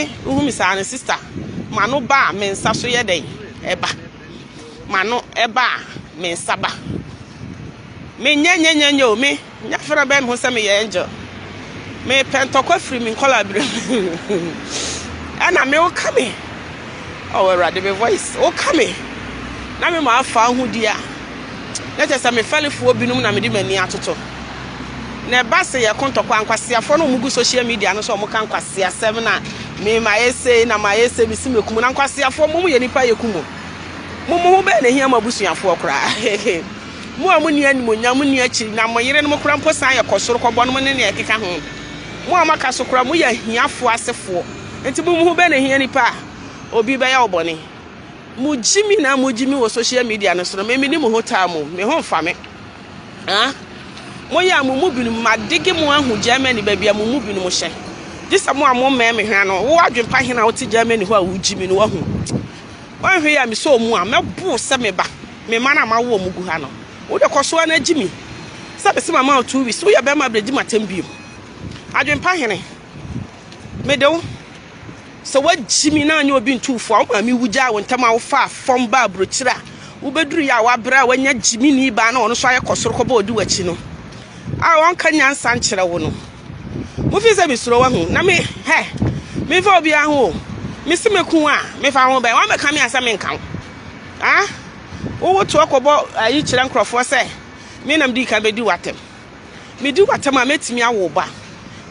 Who miss an sister? Mano ba men saso ye day. Eba. Mano eba men saba. Me nyanyanyo me. Nyafra ben who say me angel. Me pentokwa free me collaborate. And I may come. Oh, rather be voice. Oh, come. Na me ma afa hu dia. Let us me fell for binum na me di mani atoto. Na ba se ye kontokwa ankwasiafo no mugu social media no so mo kan kwasia 7 na me ma ese na ma ese bi simekum na ankwasiafo mo ye nipa yekumo. Mo ho be na hia mabusuafo kra. Mo amuni animonyam ni achi na mo yire no mo kra mpo san ye kosoro kobɔ no ne ne ekeka ho. Mo amaka so kra mo ye hiafo asefo. Enti mo ho be na hia nipa obi be ya obone. Mujimi na mujimi wo social media no so me ni mo hotel mo me ho mfa me. Moya mu binu madigi mu ahu Germany ba bia mu binu mo hye. Disa mo amo me hwa no wo adwempa hena wo ti Germany ho a wo jimi no wahu. Wan hwe ya me so mu a mebu se me ba. Me mana ma wo mu gu ha no. Wo de koso na jimi. Se be se mama 2 weeks wo ya be ma bredi matem biom. Adwempa hene. Me de wo so what jimi na anya obi ntufo a ma mi wugya wo ntama wo fa fom ba brochira. Wo beduru ya wa bra wanya jimi ni ba na ono so aye kosoro ko ba odi wachi no. Won kanya nsan kire wo no mo fi se misro wa hu na me me fa obi ahu me se meku a me fa ho ba wa me ka me asa me nkan wo to akobo ayi kire nkrofo se me nam di ka be di watem me di watem a metimi awo ba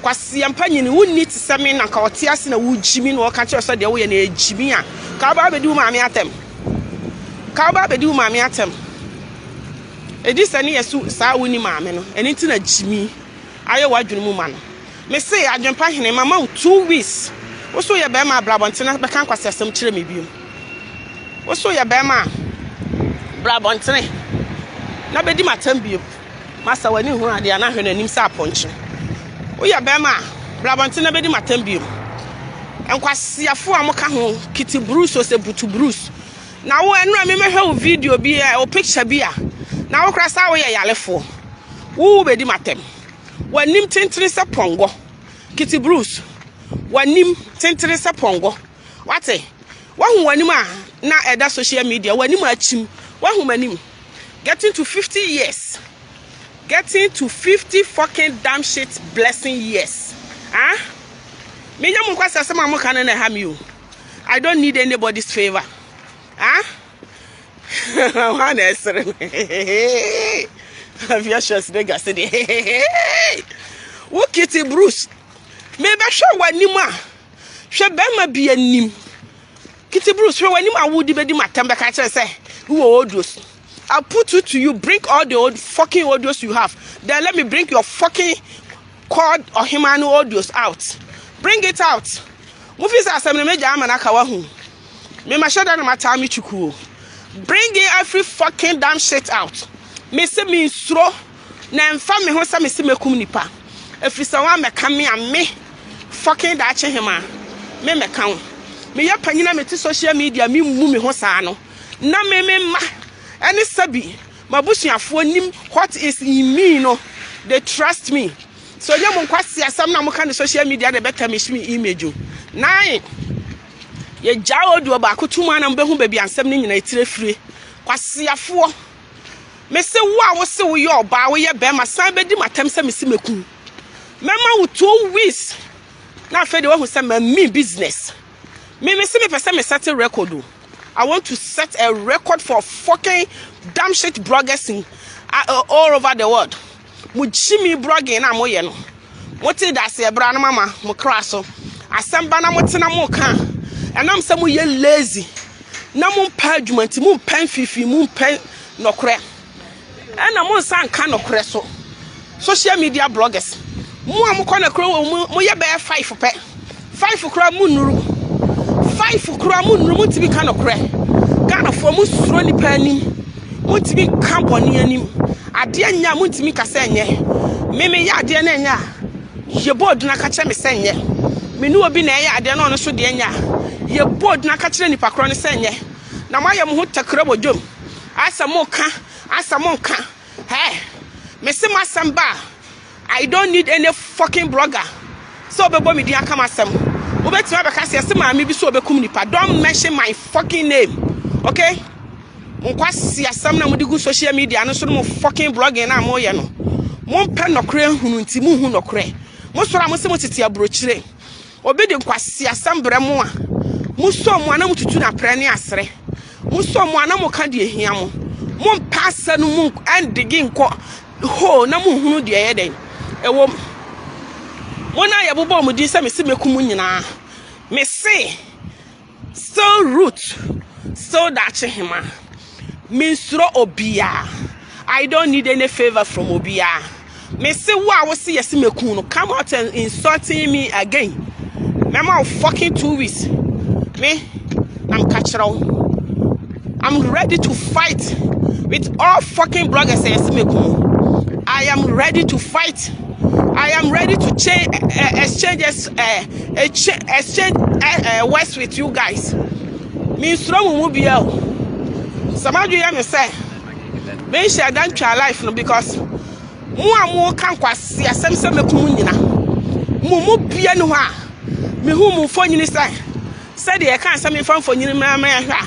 kwase ampa nyini wonni ti se me na ka ote ase na wo jimi no ka kire so de wo ye na ejimi a ka ba be di wo ma me atem ka ba be di wo ma me atem Edisani yesu saa woni maame no eni ntina jimi aye wadwunu mu ma no me say adwempa hene mama 2 weeks wo so ye be ma blabontina be kan kwasesem kire me biom wo so ye be ma blabontina na be di matam biom masa wani hu ade ana hwe nanim sa ponche wo ye be ma blabontina be di matam biom enkwasiafo amoka ho kiti bruce o se butu bruce na wo enu me mehwe o video bi o picture bi a na wo krasa wo ye yalefo wo be di matem wanim tentire se pongo kiti bruce wanim tentire se pongo wate wahu wanim a na eda social media wanim achim wahu manim getting to 50 years getting to 50 fucking damn shit blessing years me nyam kwasa se mamu kan na ha mi o I don't need anybody's favor One answer. Have you just nigga said Wo Kitty Bruce. Maybe show wanima. She bema be a nim. Kitty Bruce, show wanima would be matemba catcher say. Who audios? I'll put it to you. Bring all the old fucking audios you have. Then let me bring your fucking cord or Himano audios out. Bring it out. Movies are some major amanakawahu. Me ma show that my time chuku. Bring it every fucking damn shit out. Me se me stro na mfa me ho sa me se mekum nipa. Every someone me come me and me fucking that hima. Me kan. Me ya panyina me ti social media me mu me ho sa no. Na me ma any sabi mabusuafo nim what is in me no. They trust me. So you mo kwase asam na mo kan social media de better me image. Nine ye jawo do ba kotuma na mbehu ba bi ansem ni nyina etire fire kwaseafo me se wo a wo se wo ye oba wo ye be ma san be di matem se me si meku mema wo 2 weeks na fe de wo se ma me business me se me pese me set a record. I want to set a record for fucking damn shit bloggers in all over the world. Mu jimi blogging na mo ye no mo ti da se bra na mama mo kraso asamba na mo tena mo kan enam se mo ye lazy na mo pa adwumanti mo pen fifi mo pen nokre ena mo san kan nokre so social media bloggers mo am ko na kro mo ye be 5 pe 5 kro mo nuru 5 kro mo nuru mo tibi kan nokre Ghana for mo suro ni pa anim mo tibi kan boni anim ade anya mo tibi kasa enye me ya ade na enya ye board na ka che me senye me nu obi na ya ade na ono so de enya ye board na ka kire ni pakro ne senye na ma ye mo takra bodwom asamo ka me se masamba I don't need any fucking blogger so bebo me dia kama asam Obeti ma beka se maami bi so obekum nipa. Don't mention my fucking name. Okay? Nkwasi asam na mudi gu social media no so no fucking blogging na mo ye no. Mo mpa nokre hunu nti mu hu nokre. Mo sora mo se mo tete abrochire. Obedi nkwasi asam bre mo a. Mo so mo ana mututu na pre ne asre. Mo so mo ana mo ka de ehia mo. Mo mpa asa no mu endigi nko ho na mo hunu de ye den. Ewo Mona ya bobo mu di se me se mekum nyina. Me say so root so that hima. Minsro obia. I don't need any favor from obia. Me say wa wo se yesi mekum no come out and insulting me again. Mama fucking 2 weeks. Me I'm catchero. I'm ready to fight with all fucking bloggers yesi mekum. I am ready to fight. I am ready to exchange words with you guys. Me strong mu bia o. Samadu ya me say. Me share dan twa life no because mu amu kan kwase asem se mekum nyina. Mu bia ne ho a. Me hu mu fo nyini say. Say de e kan se me fan fo nyini ma hwa.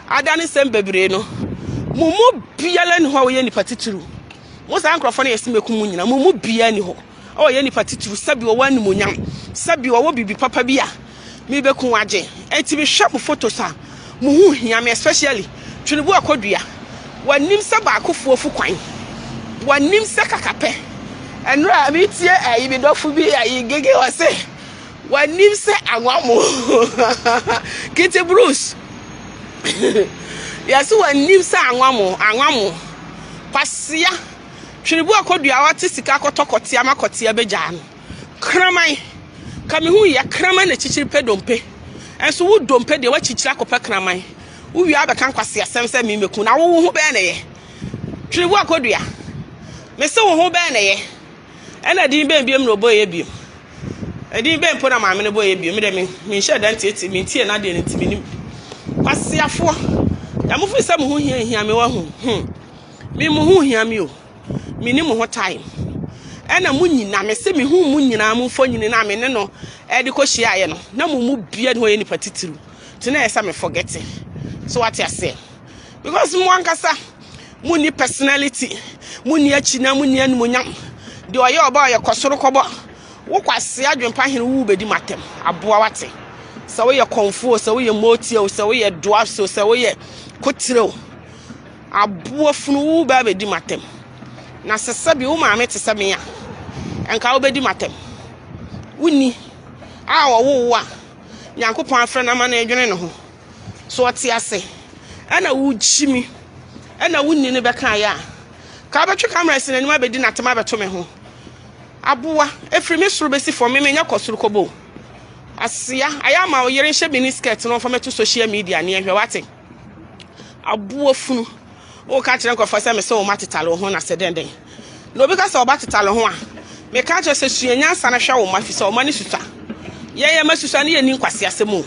Adane sem bebre no. Mu bia le ne ho we ni patituru. Mo san krofo na yesi mekum nyina. Mu bia ni ho. Oh, any particular sabi or one munyam, sabi or be papa bia. Me be kunwaje. Enti be sharp photos ha. Muhu hiam especially. Twinibu akodua. Wanim sa ba akofo fu kwan. Wanim sa kakape. Enra bi tie ayi bi dofu bi ayi gege wase. Wanim sa anwamo. Kete Bruce. Yaso wanim sa anwamo. Pasia. Twinibu akodua wate sika akotokoti amakotia beja no kraman kamehu ya kraman na chichiripe dompe enso wo dompe de wa chichira kopa kraman wo wi abeka nkwase asem se me meku na wo ho be na ye twinibu akodua me se wo ho be na ye ena din be biem no boye biem edin be mpo na maame no boye biem de me hye dan tieti me tie na de ntimi nim kwasiafo ya mo fi se mo ho hia me wa ho me mo ho hia me o mini mo time ena mu nyina me se me hu mu nyina mu fo nyina na me ne no e de ko hia ye no na mu bia ne ho ye ni patitiru ti na esa me forgetting so what I say because mu ankasa mu ni personality mu ni achi na mu ni anumunyam de oye oba oye kosoro kobo wo kwase adwempa hene wu bedi matem aboa wate so we ye konfo so we ye motio so we ye dwarf so we ye kotire aboa funu wu ba bedi matem na sesabi wo maame te se me a enka wo bedi matem wuni a wo a Nyankopon afre na ma na edwene ne ho so oti ase ana wo jimi ana wuni ne beka ya ka betwe camera se na nima bedi na tema beto me ho aboa efri me suru besi for me nya kosuru kobo asia aya ma wo yere hye bini skirt no for me to social media ne ehwe wate aboa funu o ka kire nkofo se me se o matetale ho na sedenden no bi ka se o batetale ho a me ka kire se suanya nsa na hwa wo mafi se o mani susa ye masusa ne ye ni nkwase asemu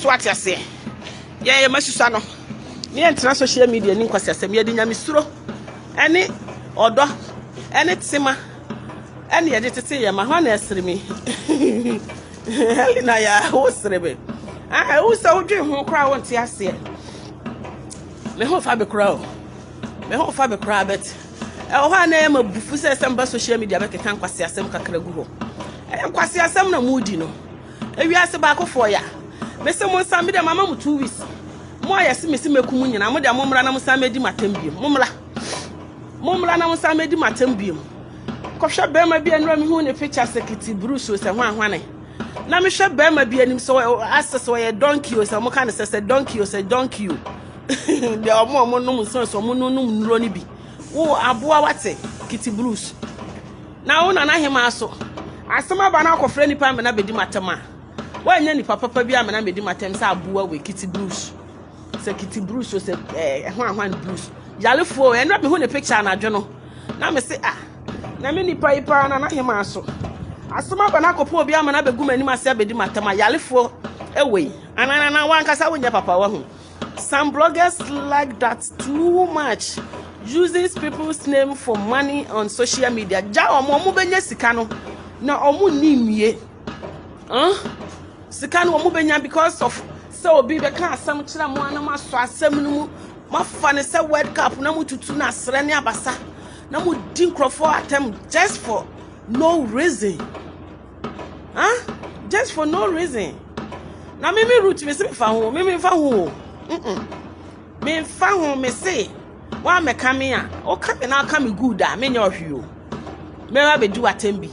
so ate ase ye masusa no ne entra social media ni nkwase asem ye di nyame suro ene odo ene tsema ene ye tete ye ma ho na esremi Helena ya wo srebe wo se wo dwe ho kra wo nte ase me ho fa be kra bet ho na ma bufu se semba social media be kekan kwase asem kakra gu ho nkwase asem na mudi no ewiase ba akofo ya me se mo nsa me de mama mu 2 weeks mo ayese me se mekum nyina mo de mo mra na mo sa medi matam biem mo mra na mo sa medi matam biem kofhwe be ma bia nra me hu ne picture sekiti Bruce o se hwan na me hwe be ma bia nim so access o ye donkey o se mo kan se donkey o se donkey o de omo num so mo num nro ni bi wo aboa wate kiti Bruce na wo na hema aso asema ba na akofre nipa me na bedi matama wanya nipa papa bia me na bedi matam sa aboa we kiti Bruce se kiti Bruce o se hwan Bruce yalefo enra me hu ne picture na adwo na me se na me nipa ipa na hema aso asema ba na akopo bia me na begu mani ma se bedi matama yalefo ewe anana wankasa wonya papa wa hu. Some bloggers like that too much, using people's name for money on social media. Ja omo benya sika no na omo nimie. sika no mo benya because of so obi be kan asem kira mo ana ma so asem no mu mafa ne se World Cup na mu tutu na sere ne abasa na mu din crofo atem just for no reason. Just for no reason. Na me root me se fa ho, me fa ho. Me fa ho me say wa me kame a o kame na aka me good a me nya ohwe o. Me wa be du atem bi.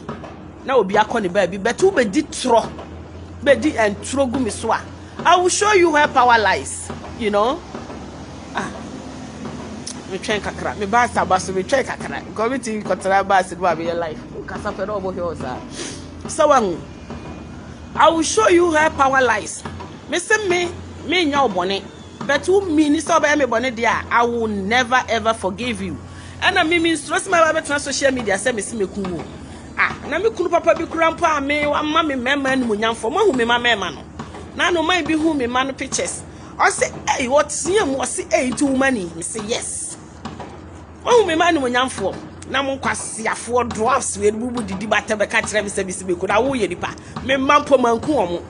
Na obi akọ ne ba bi betu be di tro. Be di entro gu me so a. I will show you where power lies, you know. Me train kakra, me ba sa baso me train kakra. Committee kontra ba se do be life. Kasa pe do obo here osa. So I will show you where power lies. Me say me nya obone. But who mean so be me bone dia, I will never ever forgive you. And I mean stress my ba social media say me see me kunu. Na me kunu papa bi kura mpo a me wa ma me mema ni munyamfo. Mo hu me ma mema no. Na no man be who me man pictures. I say, hey, what's him? Was hey, too many? Me say yes. Oh, me man munyamfo. Na mo kwase afo dwarfs we bubu didi bata be ka kire me say bi ko na wo ye nipa. Me mampo manku omo.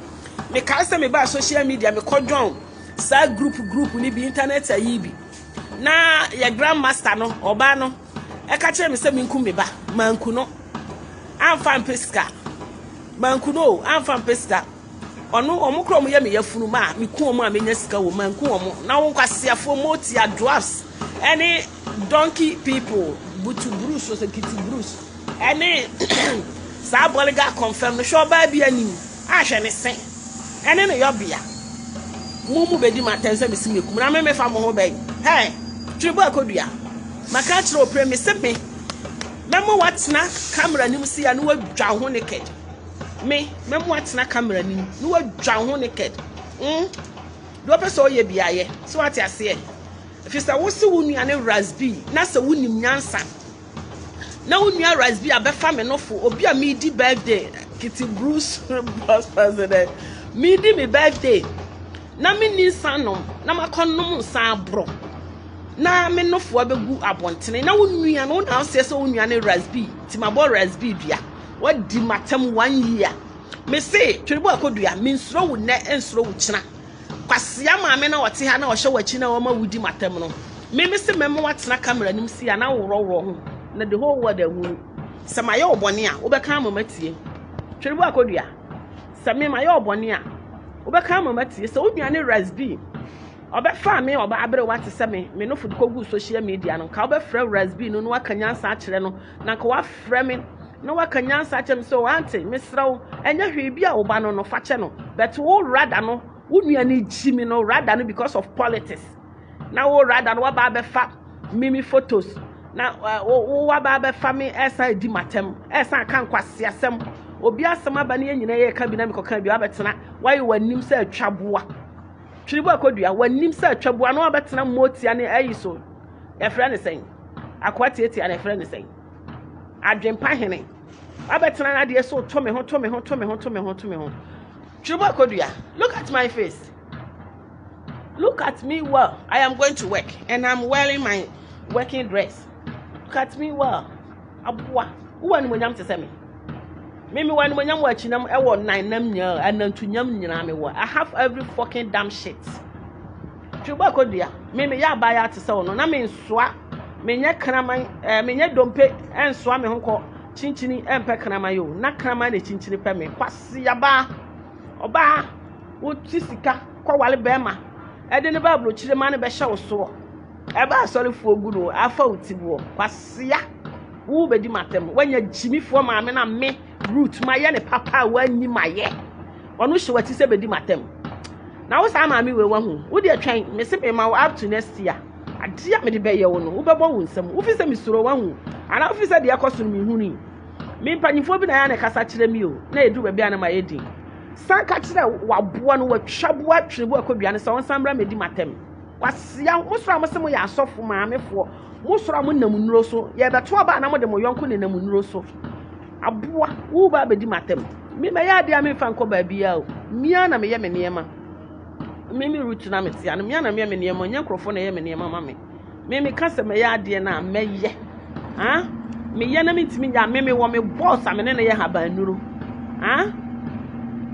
Me ka say me ba social media me kodon. Sa group ni bi internet ayi bi. Na ya grandmaster no oba no. E ka kire me say me nku me ba. Manku no. Amfan pesca. Manku no, amfan pesca. Ono omukro mo ye me yafunu ma me ku omo a menya sika wo manku omo na wo kwasiafo moti a dwarfs any donkey people butu bruce so kiti bruce any sa boliga confirm no show ba bia nim a hwe ne sen ene no yobia mumu bedi matense me simekum na me fa mo ho bai hey tribu akodua maka kire opre me se me memo watna camera nim si ya no wadwa ho naked me watna camera nim no wadwa ho naked do person ye biaye so what ya say if you say wo se wo nuane rasbi na se wo nim nyansa na wo nua rasbi abefa me no fo obi a me di birthday Kitty Bruce boss president me di me birthday na me ni sanom na makonom san bro na me no fo abegu abontene na wo nua no na se wo nuane rasbi ti mabo rasbi dua what di matem 1 year me say tweribo akodua me nsuro wo ne ensuro wo kina kwasia maame na wote ha na wo hye wachi na wo ma wudi matem no me se memo watena camera nim si ya na woro ho na the whole world awu sama ye obone a wo be kan mamatie tweribo akodua same ma ye obone a wo be kan mamatie se wo nuane rasbi obefa me oba abere wate se me no food kogu social media no ka obefra rasbi no wakanyansa a kire no na ka wafra me no wakanyansa a kire so ante mesrawo enya hwe bi a wo ba no fa che no but wo rather no wo nuane jimi no rather no because of politics na wo rather no wa ba befa mimi photos na wo wa ba befa me esa di matem esa kan kwase asem obi asem aba ne nyina ye ka bi na me koka bi abetena why wanim se atwaboa twiribo akodua wanim se atwaboa no abetena motia ne ayi so e friend sen akwati eti an e friend sen adwempa hene abetena na de so to me ho twiribo akodua look at my face, look at me well. I am going to work and I'm wearing my working dress. Look at me well. Abua who an monyam te se me wan monyam wa chinam e wo 9 nam nya anantunyam nyina me wo. I have every fucking damn shit. Twiribo akodua me ya ba ya te se wo no na me nsoa me nya kraman me nya dompe ensoa me ho ko chinchini empe kraman yo na kraman na chinchini pe me kwase ya ba oba wo tisika kwa wale bema ede ne bablo chire ma ne be hye wo so e ba asorifu oguro afa utibo kwasea wo bedi matem wanya jimifo ma me na me root ma ye ne papa wanyi ma ye onu hye wati se bedi matem na wo sa ma me we wahu wo de atwan me se me ma up to next year ade a me de be ye wo no wo bebo wo nsam wo fi se me suro wahu ana wo fi se de yakoso me huni me mpanyifo bi na ya ne kasa chire mi o na edu ba bia na ma ye din sanka kire waboa no watwaboa twiribo akodua ne se won samra medi matem kwasia musura musem ya asofo maamefo musura mu nam nuro so ye beto aba na mo de mo yonko ne nam nuro so aboa wo ba bedi matem me ya de ame fa nko ba bia o mia na me ye me niema me root na me tia no mia na me niema nya krofo na ye me niema ma me kasa me ya de na me ye ha me ye na me ntimi nya me wo me boss ame ne ye haba nuro ha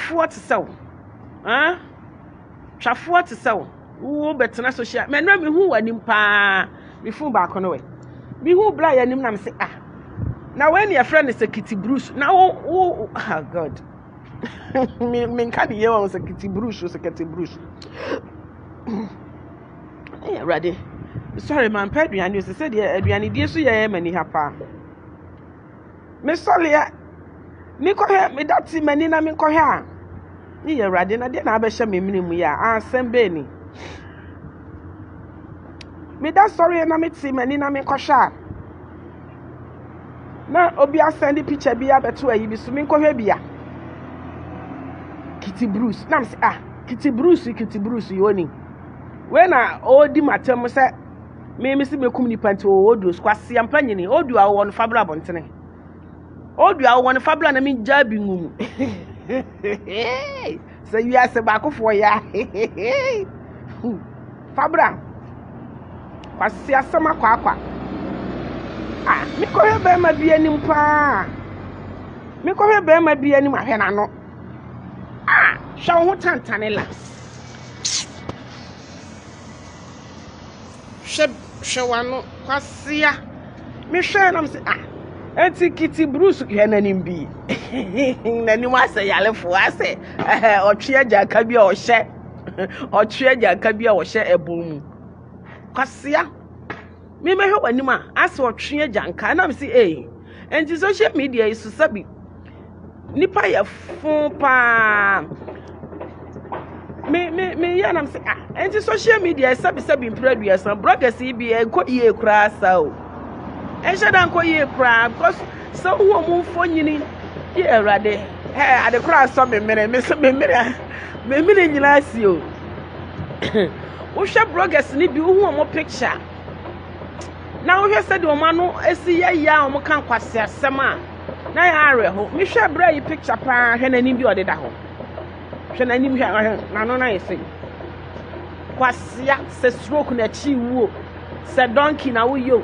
Trafford to sell. Huh? Trafford to sell. Who better not social? Men, me who are nimpa. Me phone back on the way. Me who blind and him say, ah. Now, when your friend is a Kitty Bruce, now, oh God. Me can't hear was a Kitty Bruce, was a Kitty Bruce. Yeah, ready. Sorry, man, Pedro, and you said, yeah, Adrian, dear, so yeah, many hapa. Miss Solia, me call her, me that see many na me call her. Yeah, ready, and I didn't have a shame minimum, yeah, Sam Benny. Me that sorry, and I met see many na me call her. Now, Obia send the picture be up to a you be swimming call her beer. Kitty Bruce, now say, Kitty Bruce, you only. When I old the matter, say, me miss me come nipa to odu squasi ampanyini odu a won fabra bontene odu a won fabra na me jabi ngum say you are back for ya fabra kwasi asama kwa me ko he be ma bi anim pa me ko he be ma bi anim ahwe na no hwa ho tantanela Shawano, Quasia. Michelle, I'm saying, Auntie Kitty Bruce, Hennanim be. Then you must say, I left for us, or Chia Cabia or share, or Chia Cabia or share a boom. Quasia. Me may hope anima, as for Chia Janka, and I'm saying, and the social media is to subby. Nipa ya phone pa. Me I'm saying and the social media sabi produce some bloggers be e ko ye kra sao e shedan ko ye kra because so who mo fonyini ye erade ade kra so me mere nyina si o wo hwe bloggers ni bi hu mo picture na wo hwe said o ma no esi ya o mo kan kwase asem a na ya are ho me hwe bra yi picture pa hwe na ni bi odeda ho hwe nim hwe na no na yesi kwasia se stroke na chi wo Said donkey na wo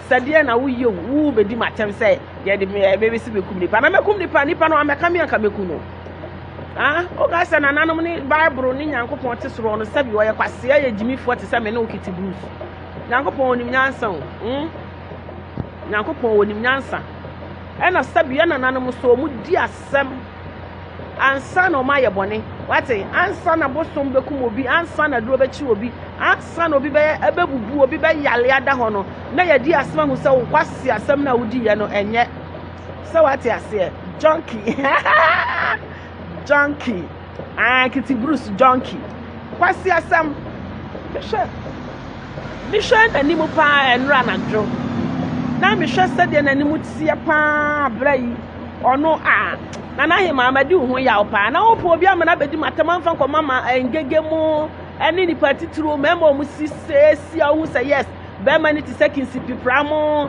said dear na wo who be di matem say ye de baby si be kum nipa na me kum nipa no ameka me anka meku no o ga say na nanom ni Bible ni Nyankopon te soro no sabi wo ye kwase ye jimifo te say me no kiti Bruce Nyankopon onim nyansa Nyankopon onim nyansa e na sabi ye na nanom so mu di asem ansa na o ma ye bone wate ansa na bosom be kum obi ansa na duro be chi obi ansa na obi be ebebubu obi be yale ada ho no na ye di asem hu se wo kwase asem na wudi ye no enye se wate ase junkie junkie kiti Bruce junkie kwase asem mission animu pa enra na dro na me hwe se de na animu tie pa brai ono na he mama di ho ya opa na opo obi amana bedi matama mfa ko mama engege mu eni ni patitru memo mu sisi awu say yes be mani ti seconds pipra mo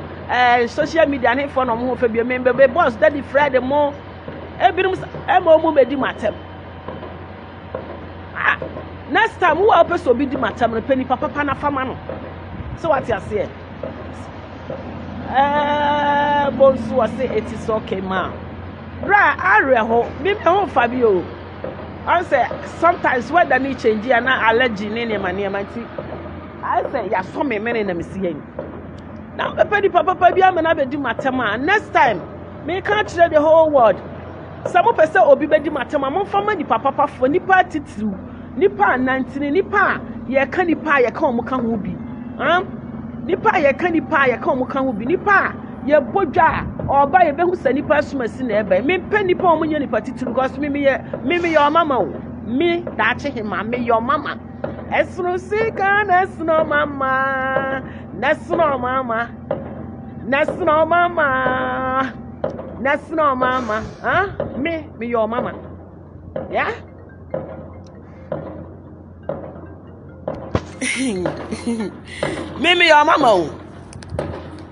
social media ne fo no mo fa bi member be boss daddy Friday mo ebirum emo mu bedi matam next time who help us obi di matam no pani papa na fama no so what you say bonsu was say it is okay ma Bra, Areho, me home Fabio. I say sometimes when the need change and allergy in my near my tea. I say, ya saw me many in seeing. Now, the petty papa, baby, I'm an do matama. Next time, me can't share the whole world. Some of us say, Obi Bedi Matama, mon family, the papa for Nipa Titsu, Nipa 19, Nipa, ye canny pie, ye come Mukamubi. Nipa, ye canny pie, ye come Mukamubi, Nipa. Ye boja or buy a behu send person in there. Me penny poor money particular because me your mama. Me that him, me your mama. As no sick and as no mama. That's no mama. That's no mama. That's no mama. Me your mama. Yeah? Me your mama.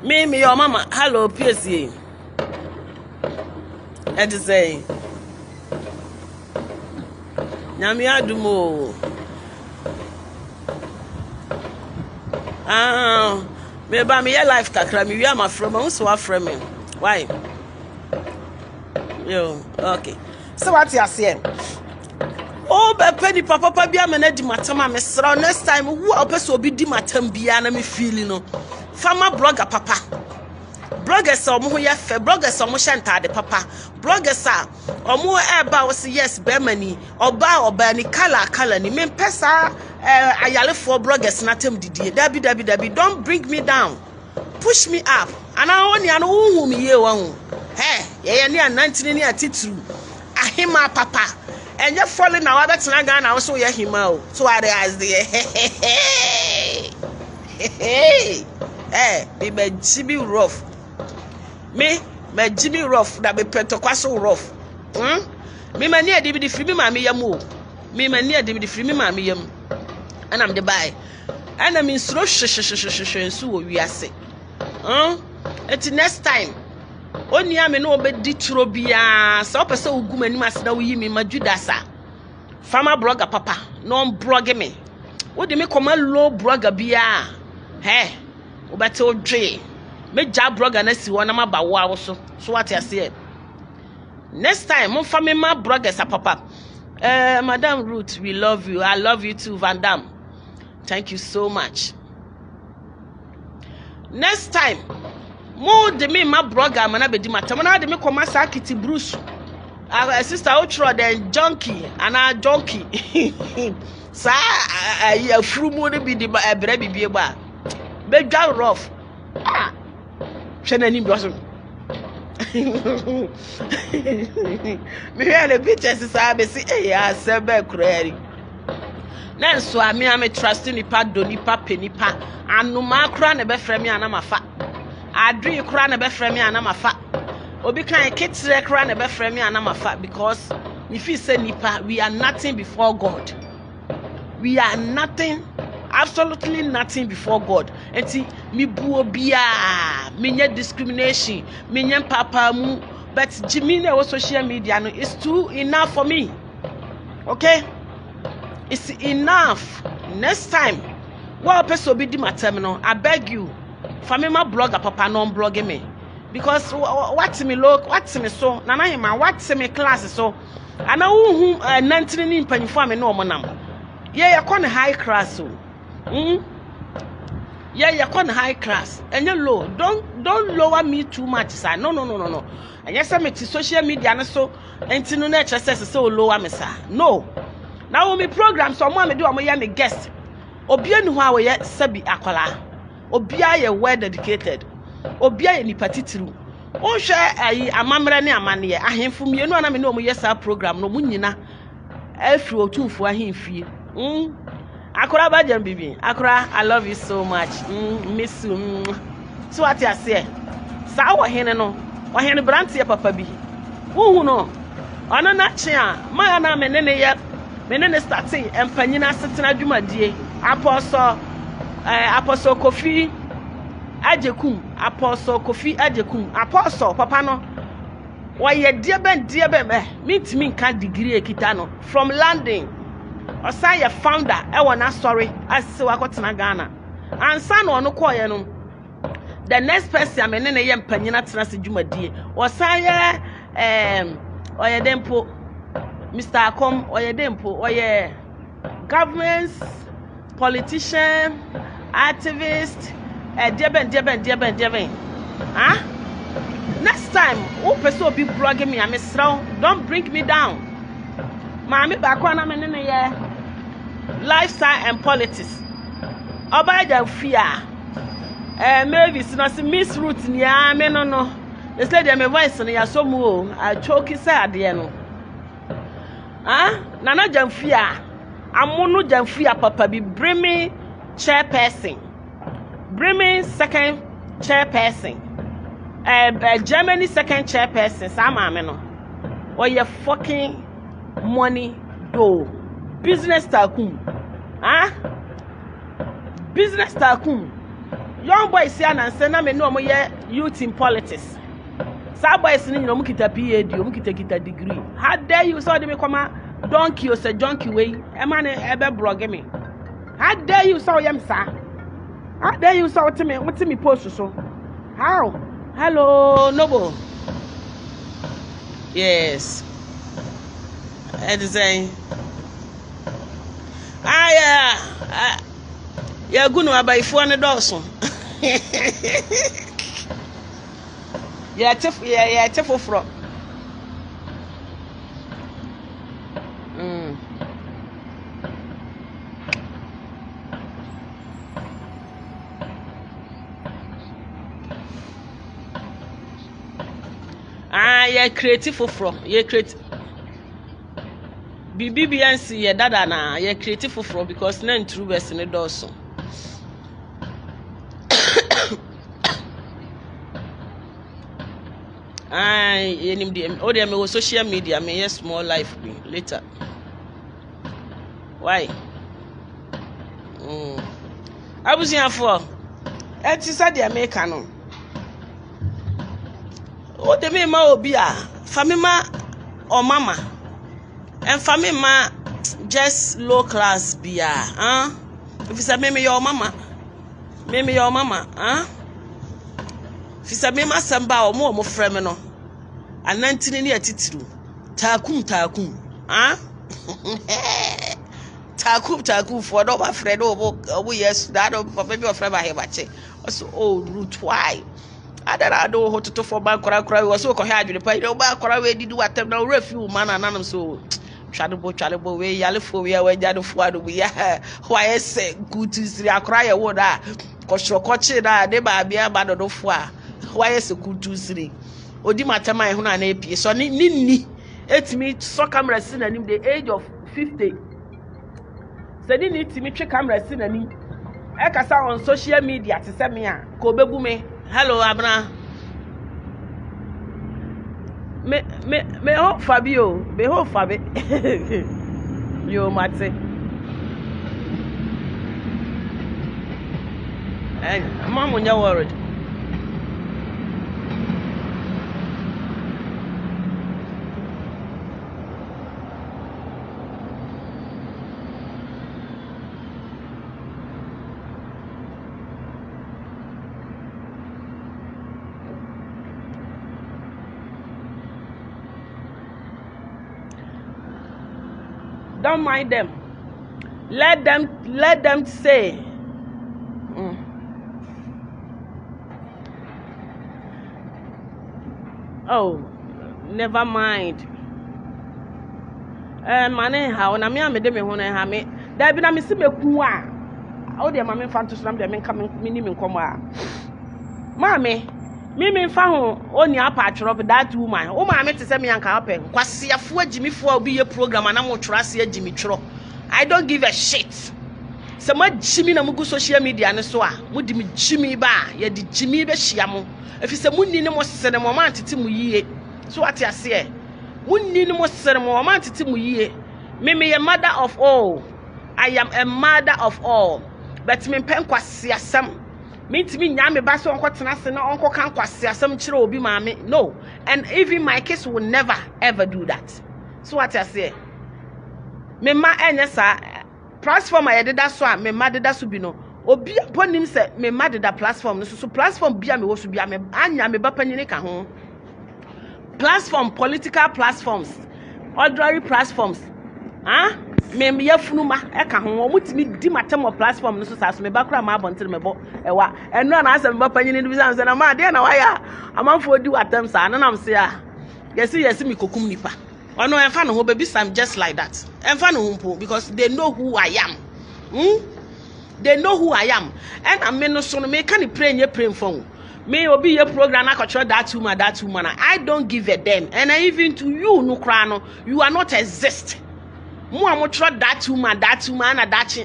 Me your mama. Hello, PSA. I just say. Nyami adumo. Me ba me your life kakra me we am afrem. I so afrem. Why? Yo, okay. So what you say? Oh, be penny papa bia me na di matama me sra next time who opese obi di matam bia na me feel no. Farmer blogger papa. Bloggers are more fe, bloggers are more shantade papa. Bloggers are more eba was yes, Bermani, or bani color ni men pesa ayale for bloggers natem didi. Debbie, don't bring me down. Push me up. And I only know who me ye one. Hey, ye near 19 year titu. Ahima papa. And you're falling now, I bet I also hear him out. So I asked the hey. Be Jimmy rough. Me Jimmy rough that be petokwaso rough. Me mani a DVD free me mami yamu. Me mani a DVD free me mami yam. And I'm the buy. And I'm in slow so we are say. It's next time. Only I no be ditrobia. So person ugu mani mas na we me majudasa. Farmer blogger papa. No blogger me. What do me come low blogger bia? Hey. Obeto dre me job blogger na si wona ma ba wo so what you say next time mon fa me ma bloggers papa Madam Ruth, we love you. I love you too, Van Dam. Thank you so much. Next time more de me ma blogger mana be di matam na de me koma sa kiti Bruce our sister outro den junkie and a junkie sa ya frumu de bi di ebre bibie ba be dwa rough shena ni blosso me hele pictures sa be si ya sebe kurari na so ami trust ni pa do ni pa pe ni pa anuma kura na be frame ana mafa adwi kura na be frame ana mafa obi kan kitire kura na be frame ana mafa because if you say nipa we are nothing before God. We are nothing, absolutely nothing before God. Enti mi buo bia, mi nye discrimination, mi nye papa mu, but Jimmy na social media no is too enough for me. Okay? It's enough. Next time, Well, person be di matem no. I beg you. For me, my blogger papa non blogging me. Because what's me look, what's me so, Nana hima, what's me class so. And I who 19 in penny for me no monam. Yeah, you con high class so. Yeah, you con high class. And you low. Don't lower me too much, sir. No. And yes, I make social media and so and to nature says so lower me, sir. No. Now me program someone me do am me guest. Obia nu ha we sabi akwala. Obia ye well dedicated. Obia ye nipa titiru. O hwe ayi amamre ne amane ahemfo mienu ana me no mo yes program no munyina afri otumfo ahemfie. Akura bajam bibi. Akura, I love you so much. Miss you. So what you say? Sa wo hene no. Wo hene brante ya papa bi. Wo hu no. Ona na chia. Ma na me ne starting empanyina setena dwumadie. Apostle Kofi Ajekum. Apostle Kofi Ajekum. Apostle papa no. Why dear ben meet me can degree ekita no from London. Osa ye founder e wona sorry ase wakotena Ghana. Ansa no no koye no. The next person me ne ye mpanyina tena se dwumadie. Osa ye oye dempo Mr. Akom oye dempo oye governments, politician, activist dear. Huh? Next time, who person be blogging me, don't bring me down. Mami bakwana menene ye lifestyle and politics. Obaja fear. Maybe it's Miss Ruth ni me no. They say them voice no ya so mu I choke say ade no. Nana Jamfia. Amono Jamfia papa be bring me chairperson. Bring me second chairperson. Germany second chairperson. Sama me no. Or you fucking money do. Business tycoon. Business tycoon. Young boys say and say na me no mo ye youth in politics. Sa boys ni no mo kita PhD, mo kita degree. How dare you so de me come donkey o say junkie way. E man e be blog me. How dare you so yam sa? How dare you so what me post so? How? Hello, Noble. Yes. And saying, you're going to buy $400. Yeah, tough from. Yeah, creative from. Yeah, creative. BBNC ye dada na ye creative for because na true best ne doso. Ye nim dem o dem me social media me yes small life be later. Why? Abusia for eti sa de America no. O de me ma obi a famima or mama. And for me, ma, just low class beer, If you say, maybe your mama, if you say, maybe samba or more fremeno, and 19 years titu, takum, takum for no friend over yes, that of maybe of friend I have a check. Also, old root why. I don't know how to for bank or was so coherent with the pay. No bank or I did what no refuge man and so. Chalibo way yalifo we are jado fuado we why say good to see a cry a word cause your coach da de ba bia ba do fua why say good to see odi matama ehuna na apie so ni etimi so camera sin anim the age of 50 say ni etimi twe camera sin anim e kasa on social media te se me a ko bebu me hello abna me ho Fabio, me ho Fabi. Yo mate. Mom when you're worried. Don't mind them. Let them say. Oh, never mind. Mane how na me amede me ho na ha me. Da bi na me se meku a. O de ma me fa nto so na me de me nka me ni me nkomo a. Maame, me fa ho oni apa atworo that woman. O maame te se me yanka apen. Kwasiafo agimifo a obi ye program na mo tworo ase agimi tworo. I don't give a shit. Se ma jimi na mugu social media ne so a, mo di me jimi ba, ye di jimi be hia mo. Efi se munni ne mo sene mo ma ntete mu yie. So what you say? Munni ne mo sene mo ma ntete mu yie. Me a mother of all. I am a mother of all. But me pen kwase asem. Me ntimi nya me ba so onko tena se na onko kan kwase asem kire obi maame. No. And even my kids will never ever do that. So what you say? Me ma enye sa platform I did that so me ma did that so bi no. Obi ponim se me ma did that platform no so platform bia me wo so bia me anya me ba panyine ka ho. Platform, political platforms, ordinary platforms. Me yafunuma e ka ho omutimi di matem of platform no so sa so me ba kra ma abontere me bo ewa eno na ase me ba panyine no bi san se na ma de na waya amanfo odi watem sa na nam se a yes me kokum nipa ono enfa no ho baby sam just like that enfa no ho because they know who I am. They know who I am and I me no so no me can pray nye pray phone. Me obi ye program na control that woman. I don't give a damn. And even to you no cry no, you are not exist. Mo amotro that woman and that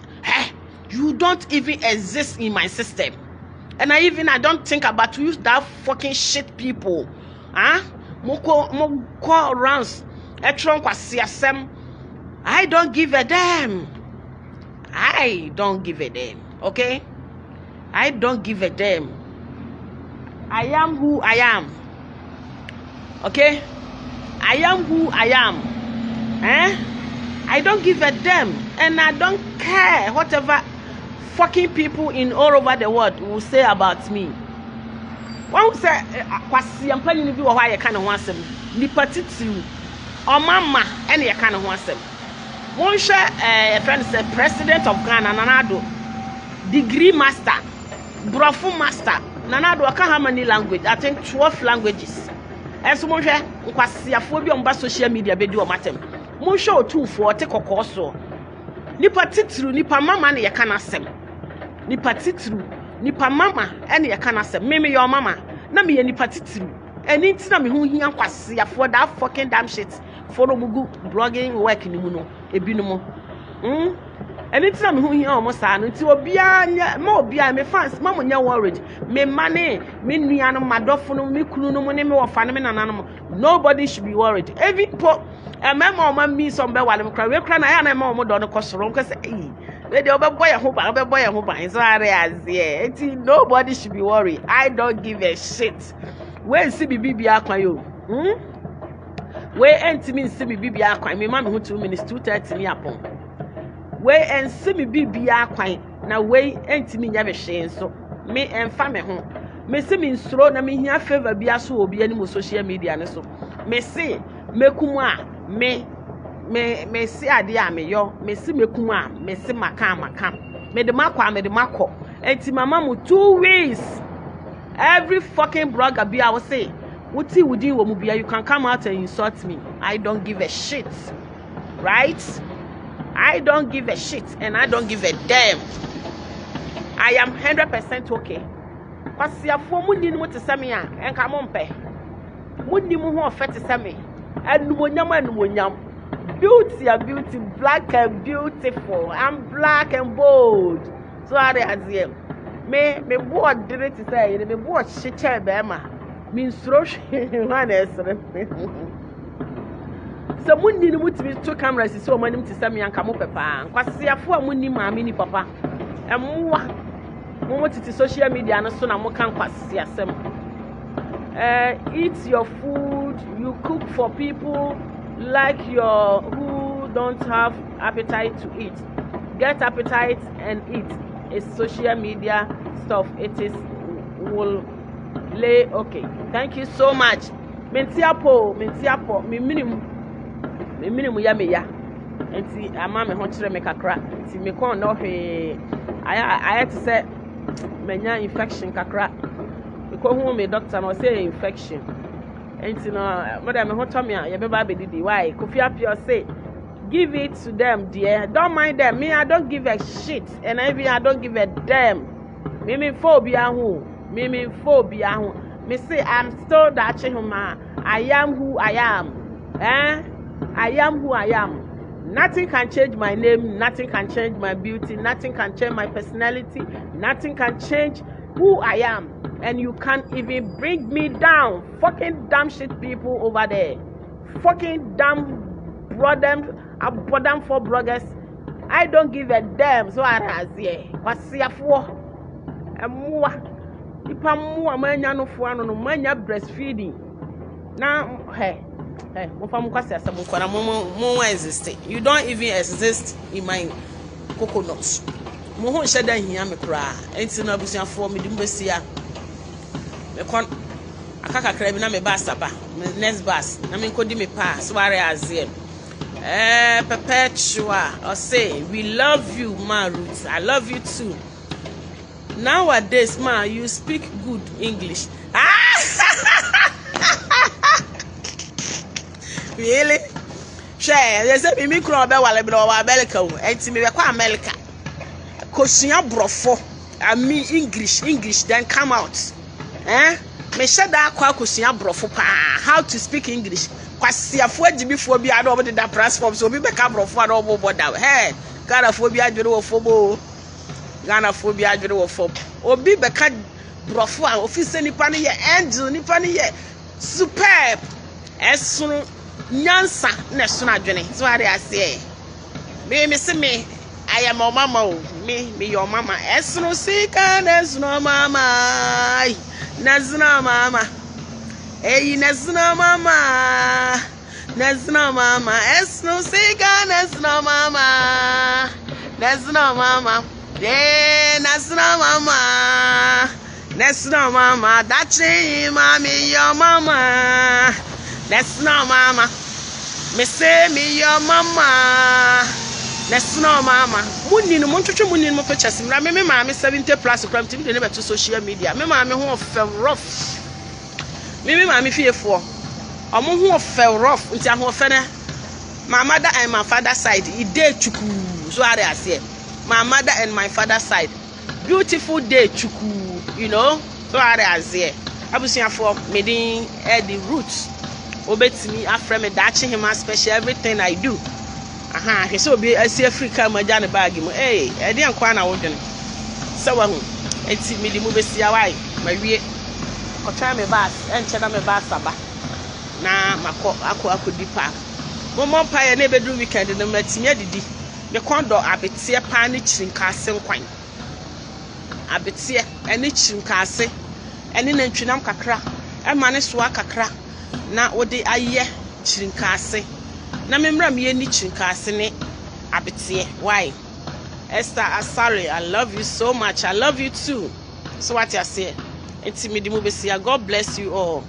you don't even exist in my system. And I don't think about to use that fucking shit people. Mo call rounds. Etron kwasi asem. I don't give a damn. I don't give a damn. Okay? I don't give a damn. I am who I am. Okay? I am who I am. I don't give a damn. And I don't care whatever fucking people in all over the world will say about me. One say, kwasi am planning to be why you kind of want them. Nipatitu or mama any kind of want them. One share a friend said president of Ghana Nanado, degree master, brofu master. Nanado aka how many language? I think 12 languages. And so mon share kwasiafo bi on ba social media be di o matem. Mon show 2 for take kokoso. Nipa titru nipa mama na ye kana sem. Nipa titru nipa mama ene ye kana sem. Me your mama na me ye nipa titru. Eni nti na me hu hia kwasiafo that fucking damn shit. Follow mugu blogging work ni mu no ebi no mo. Eni nti na me hu hia o mo sa no nti obia ma obia me fans ma mo nya worried. Me mane me nua no madofo no me kunu no mo ne me wofa ne me nana no. Nobody should be worried. Every po mama o ma mi some be wale me kra we kra na ya na ma o mo do no kosoro nko say we dey obeboy ho ba so are azie. Enti nobody should be worried. I don't give a shit. We see bibi akwan yo. We entimi nsi bibi akwan me ma me ho 2 minutes 2:30 ni apon. We ensi me bibi akwan na we entimi nya be hwe nso me emfa me ho. Me se me nsuro na me hia favor bia so obi ani mo social media ne so. Me se mekum a me se ade a me yo me se mekum a me se makam me de makọ enti mama mu 2 weeks every fucking blogger bia I will say wuti wudi wo mu bia you can come out and insult me. I don't give a shit, right? I don't give a shit and I don't give a damn. I am 100% okay. Kwasiafo mu ni mu te same a enka mo mpe mu ni mu ho ofe te same enumonyam beauty and beauty, black and beautiful. I'm black and bold. So are they as you me board did it say me board shit bema means rush one esre so munni ni mutimi to cameras so manim te same yanka mo pepa kwasiafo a munni maami ni papa emwa mo titi social media no so na mo kan kwasiasem eat your food, you cook for people like your who don't have appetite to eat. Get appetite and eat. It's social media stuff. It is will lay okay. Thank you so much. Mentiapo, mi minimum ya me ya. enti ama me ho kire me kakra ti me kon no hwe I had to say menya infection kakra because who me doctor no say infection enti no madam me ho to me ye be ba be didi why Kofi Appiah say give it to them dear, don't mind them. Me I don't give a shit and even I don't give a damn. Me phobia who me phobia who me say I'm still that chihuma. I am who I am. I am who I am. Nothing can change my name, nothing can change my beauty, nothing can change my personality, nothing can change who I am. And you can't even bring me down. Fucking dumb shit people over there. Fucking dumb brothers for bloggers. I don't give a damn. So I has here. Pasiafo. Emwa. Ipa mu amanya no fo ano no manya breastfeeding. Na mo fa mo kwase asem kwara mo exist. You don't even exist in my coconut. Mo ho hye dan hia me kra. Enti na abusuafo me dim besia. Me kon akaka kra bi na me bus aba. Me next bus na me nkodi me pa. So I has here. Perpetua or say we love you, Ma Ruth. I love you too. Nowadays, Ma, you speak good English. Really? Share. They say me crow be wale be America. Enti me be kwa America. Kosuya brofo. I mean English then come out. Me share that kwa kosuya brofo pa. How to speak English. Kwasiafo agibifo bi ado obo da platform so obi be ka brofo ado obo boda hey Ghana fo bi adwere wo fobo Ghana fo bi adwere wo fob obi be ka brofo a office nipa ne ye angel nipa ne ye superb esunu nyansa na esunu adwene so are ase me se me I am your mama me your mama esunu sika na esunu mama nazna mama Hey, Nesno mama, esno sega, Nesno mama, yeah, Nesno mama, that's mommy, your mama, Nesno mama, me say me your mama, Nesno mama, Muni no Montucho Muni mo purchase, me mammy 70 plus crime team, they never to social media, me mammy who fell rough. Me mama fearful. Omo who fell rough until ho fene. My mother and my father side, e dey chuku. So are I say. My mother and my father side. Beautiful day chuku, you know. So are I say. Abusiafo me din the roots. Obetimi afre me dachi him special everything I do. He so be asi Africa maja ne bag mu. Eh, e dey nkwa na wodwene. So wa hu. Enti me di mu besia wai. Ma wie try me bass and check me bass aba na mako akodi park mo pa ye na bedu weekend na matimi adidi me kondo abetie pa ne chinkase nkwan abetie ene chinkase ene nantwinam kakra e ma ne soa kakra na wode aye chinkase na memra me ni chinkase ne abetie why Esther Asare, I love you so much. I love you too. So what you say? God bless you all.